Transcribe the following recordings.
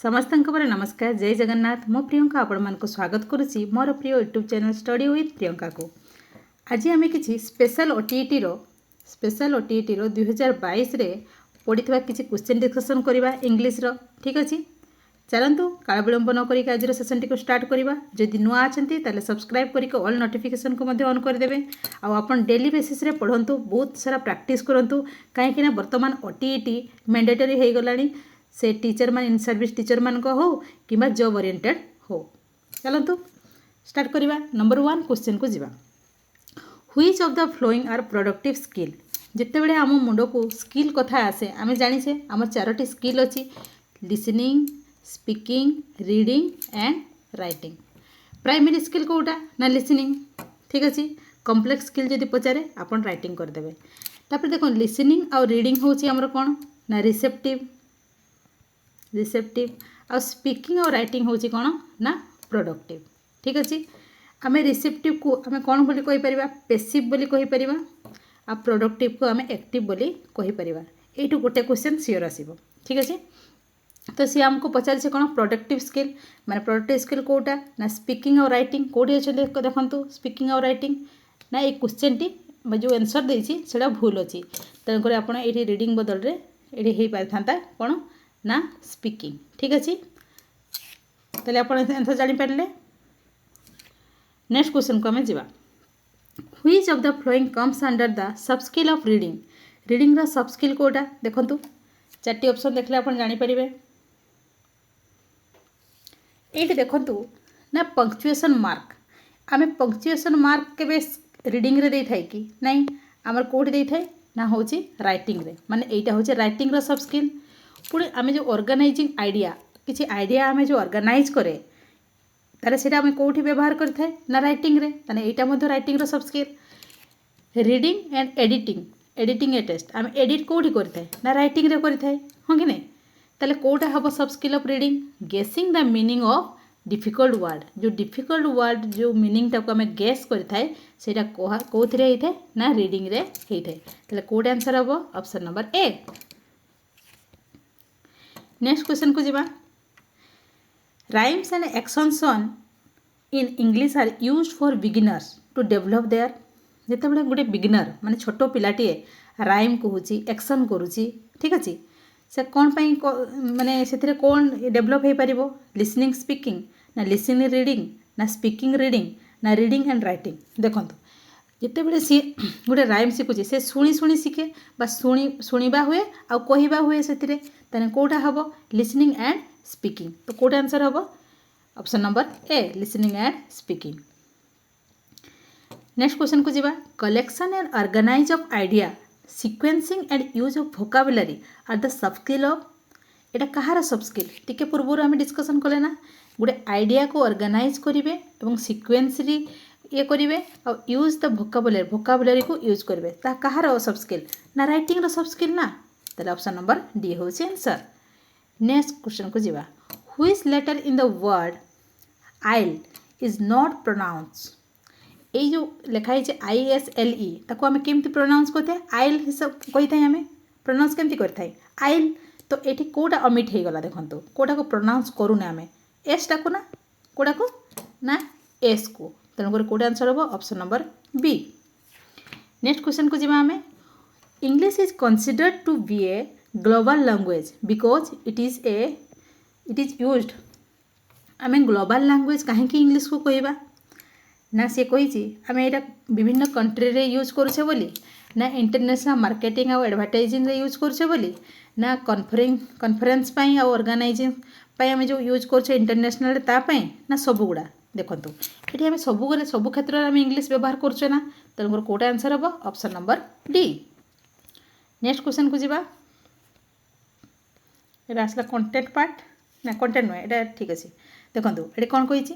समस्त नमस्कार जय जगन्नाथ मो प्रियंका आपण मानक स्वागत करुच्ची मोर प्रिय YouTube channel study with Priyanka को। आज आम कि स्पेशल ओटीईटी रो 2022 रे पढ़ी किसी क्वेश्चन डिस्कसन करवा इंग्लिश रो। ठीक अच्छे चलतु काल विलंब न करी आज सेसन टी स्टार्ट करवा। जदि नुआ अच्छा सब्सक्राइब करके ऑल नोटिफिकेशन को ऑन करदे। आपन डेली बेसिस रे पढ़ंतु बहुत सारा प्रैक्टिस करंतु कहीं वर्तमान ओटीईटी मैंडेटरी हो गलानी से टीचर मान इन सर्विस टीचर मान को हो कि जॉब ओरिएंटेड हो। चलतु स्टार्ट करवा। नंबर 1 क्वेश्चन को जीवा। Which of the following are productive skill. जिते बड़े आम मुंड को स्किल कथा आसे आम जाने आम 4टी स्किल अच्छी listening speaking reading and writing. Primary skill कोटा ना लिसनिंग। ठीक अच्छे कॉम्प्लेक्स स्किल जदि पचारे आपन राइटिंग करदे। तापर देखो लिसनिंग आउ रीडिंग होची हमर कोन ना रिसेप्टिव आ स्पीकिंग और राइटिंग होची कोन ना प्रोडक्टिव। ठीक अच्छे आम रिसेप्टिव को आम कौन बोली कहि परिबा पैसिव बोली कहि परिबा आ प्रोडक्टिव को आम एक्टिव बोली कहि परिबा। एटू गोटे क्वेश्चन सियोर आसीबो। ठीक अच्छे तो सी आमको पचारे कौन प्रोडक्टिव स्किल माने प्रोडक्टिव स्किल कोटा ना स्पीकिंग और राइटिंग कोठी अच्छे देखंतु स्पीकिंग और राइटिंग ना ये क्वेश्चन टी जो आंसर देछि सेटा भूल अछि तेणुकर आपण एठी रीडिंग बदल रे एठी हेई पारथांता कोन ना स्पीकिंग। ठीक अच्छे ताले आपण आंसर जानि पारले। नेक्स्ट क्वेश्चन को आम जीवा। Which of the flowing comes under the sub skill of reading. Reading रा सब स्किल कोटा देखंतु 4टी ऑप्शन देखले आपण जानि परिबे। एठी देखंतु ना पंक्चुएशन मार्क आमे पंक्चुएशन मार्क केबे रीडिंग रे देई थाई कि नहीं हमर कोठी देई थाई ना होची राइटिंग रे माने एटा होची राइटिंग रा सब स्किल। पुणी आमे जो ऑर्गेनाइजिंग आइडिया किसी आइडिया आमे जो ऑर्गेनाइज करे तारे सेटा आमे कोठी व्यवहार करथाय ना राइटिंग रे ताने एटा मध्य राइटिंग रो sub skill. Reading and editing a test आमे एडिट कोठी करथाय ना राइटिंग रे करथाय हो कि नहीं ताले कोटा हबो सब स्किल ऑफ रीडिंग। गेसिंग the meaning of difficult word जो डिफिकल्ट वर्ड जो मीनिंग टाको आमे गेस करथाय सेटा कोथिरे हेइथाय ना रीडिंग रे हेइथाय ताले कोड आंसर हबो option number A. Next question को जीवा। Rhymes and extension in English are used for beginners to develop their. जिते बड़े गोटे बिगिनर माने छोटो पिलाटीए राइम कहूची एक्शन करूची ठीक अच्छे से कौन पाई माने से कौन डेवलप हो पार लिसनिंग स्पीकिंग ना लिसनिंग रीडिंग ना स्पीकिंग रीडिंग ना रीडिंग एंड राइटिंग। देखो जिते बड़े सी गोटे राइम शिखुची से शुणी शुणी शिखे बा शुणा हुए आ कहवा हुए से कौटा हम लिसनिंग एंड स्पीकिंग। तो कौटा आंसर हम option number A listening and speaking. Next question को जीवा। Collection and organize of idea sequencing and use of vocabulary are the sub skill of. एटा कहार सब स्किल टिके पूर्व आम डिस्कसन कले ना गोटे आइडिया को ऑर्गेनाइज करेंगे और सिक्वेंसली ये करेंगे और यूज द वोकाबुलरी को यूज करेंगे ता कहार सब स्किल ना राइटिंग सब स्किल ना ताले ऑप्शन नंबर डी होची आंसर। नेक्स्ट क्वेश्चन को जीवा। Which letter in the word aisle is not pronounce. ये जो लिखाई है ISLE ताको आम केमती प्रोनाउंस करते आइल हिसाब कही था आम प्रोनाउंस केमती करते आइल। तो ये कौटा अमिट हो गला देखो कौटा को प्रोनाउंस करूना आम एस टाको ना कौटा को ना एस को तेणुकर कौटा आंसर हम option number B. Next question को जीवा आम। English is considered to be a global language because it is used. आम ग्लोबल लैंग्वेज कहीं इंग्लिश को कहवा ना सी कही आम यहाँ विभिन्न कंट्री रे यूज करुचे बोली ना इंटरनेशनल मार्केटिंग और एडवर्टाइजिंग रे यूज करुचे बोली ना कॉन्फ्रेंस पाई और ऑर्गेनाइजिंग पाई आम जो यूज करुचे इंटरनेशनल तापाई ना सब गुड़ा देखो ये आम सब क्षेत्र में आम इंग्लिश व्यवहार करुचे ना तेणुकर कौटा आंसर हम option number D. Next question को जीवा। ये आसला कंटेंट पार्ट ना कंटेंट नुहे ये ठीक अच्छे देखो ये कौन कही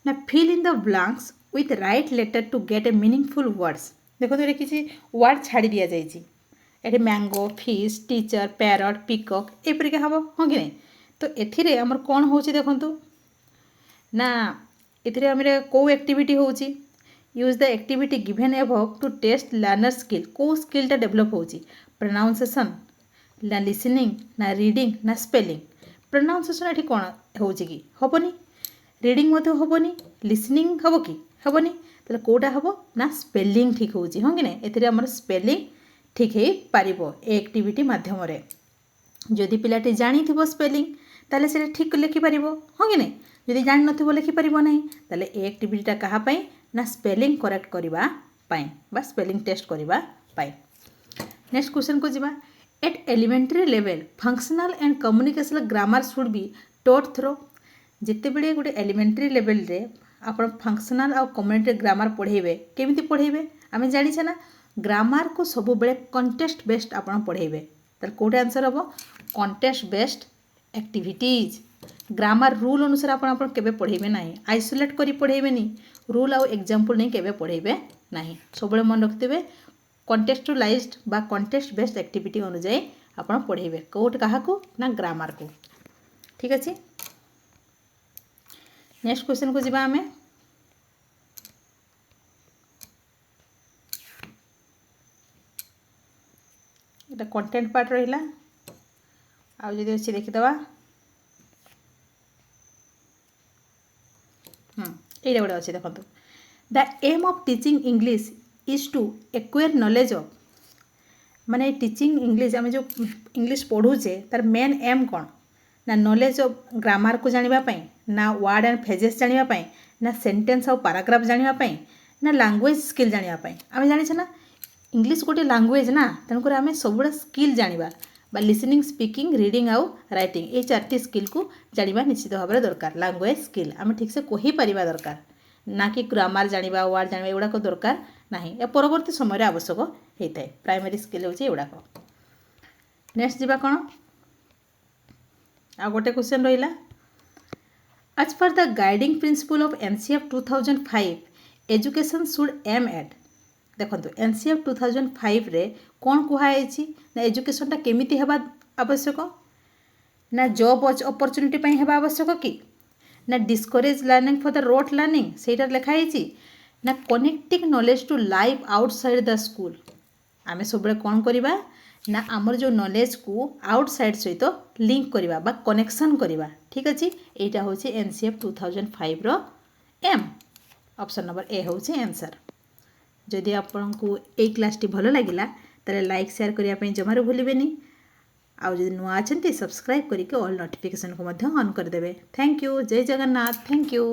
ना fill in the blanks with right letter to get a meaningful words. देखो ये किसी वर्ड छाड़ी दि जाए mango fish teacher parrot peacock एपरिका हम हाँ कि नहीं। तो एथिरे हमर कौन हो देखु ना एथिरे हमरे को एक्टिविटी होची use the activity given above to test learner skill को स्किलटा डेवलप होची प्रोनाउंसिएशन ना लिसनिंग ना रीडिंग ना स्पेलिंग प्रोनाउंसिएशन ये कौन हो कि हेनी रीडिंग हेनी लिसनिंग हम कि हेनी तो कौटा हम ना स्पेलिंग ठीक हो हाँ कि नहीं एम स्पेलिंग ठीक हो पार एक्टिविटी मध्यम जदि पिलाटी जानी थो स्पेलिंग ताले से ठीक लिखिपर हाँ कि नहीं जदि जान न लिखिपर ना ताले एक्टिविटीटा कहाँपाई ना स्पेलिंग करेक्ट करने स्पेलिंग टेस्ट करने। नेक्स्ट क्वेश्चन को जीवा at elementary level functional and communicational grammar should be taught through जिते बड़े गोटे एलिमेंटरी लेवल रे आप फंक्शनल और कम्युनिटी ग्रामर पढ़ेबे केमिति पढ़ेबे आम जानी ना ग्रामर को सब बेले कंटेस्ट बेस्ड आप पढ़ेबे तर कौटे आंसर हम contest based activities grammar rule अनुसार आप केबे पढ़ेबे नहीं आइसोलेट करी पढ़ेबे नहीं रूल आउ एग्जांपल नहीं केबे पढ़ेबे नहीं सब मन रखिथे कंटेक्चुअलाइज्ड बा कंटेस्ट बेस्ड एक्टिविटी अनुसार आप पढ़ेबे कौट क्या ना ग्रामर को ठीक अच्छे। नेक्स्ट क्वेश्चन को जीवा आमे এটা कंटेंट पार्ट रहिला आउ जदि अच्छी देखिदवा ये गोटे अच्छे देखो the aim of teaching English is to acquire knowledge of माने टीचिंग इंग्लिश आम जो इंग्लिश पढ़ुचे तार मेन एम कौन ना नॉलेज ऑफ ग्रामर को जानापी ना वर्ड एंड फ्रेजेस जानापी ना सेंटेंस और पैराग्राफ जानापी ना लैंग्वेज स्किल जानापी आम जाने ना इंग्लिश गोटे लैंग्वेज ना तेणुक आम सब स्किल जाना लिसनिंग स्पीकिंग रीडिंग आउ राइटिंग ये 4टी स्किल को जाना निश्चित भाव में दरकार लैंग्वेज स्किल आम ठीक से कहीपर दरकार ना कि ग्रामर जाना वर्ड जाना एगुड़ाक दरकार ना या परवर्ती समय आवश्यक होता है प्राइमरी स्किल होची एगुड़ाक। नेक्स्ट जीवा कौन आ गोटे क्वेश्चन रहा as per the guiding principle of NCF 2005 education should aim at देखो एनसीएफ 2005 रे कौन कहुई ना एजुकेशनटा केमिति हेबा आवश्यक ना जॉब अपॉर्चुनिटी हेबा आवश्यक कि ना discourage learning for the rote learning सेटा लिखाई ना connecting knowledge to life outside the school आमे सब कौन करवा ना आमर जो नॉलेज को आउटसाइड सहित लिंक करवा बा कनेक्शन करवा ठीक अच्छे यहाँ हूँ एनसीएफ 2005 रो एम ऑप्शन नंबर ए हूँ आंसर। जदि आपन को ये क्लास टी भल लगिला ताले लाइक शेयर करने जमार भूलें आउ जदि नुआ अच्छा सब्सक्राइब करके ऑल नोटिफिकेशन को ऑन करदे। थैंक यू जय जगन्नाथ थैंक यू।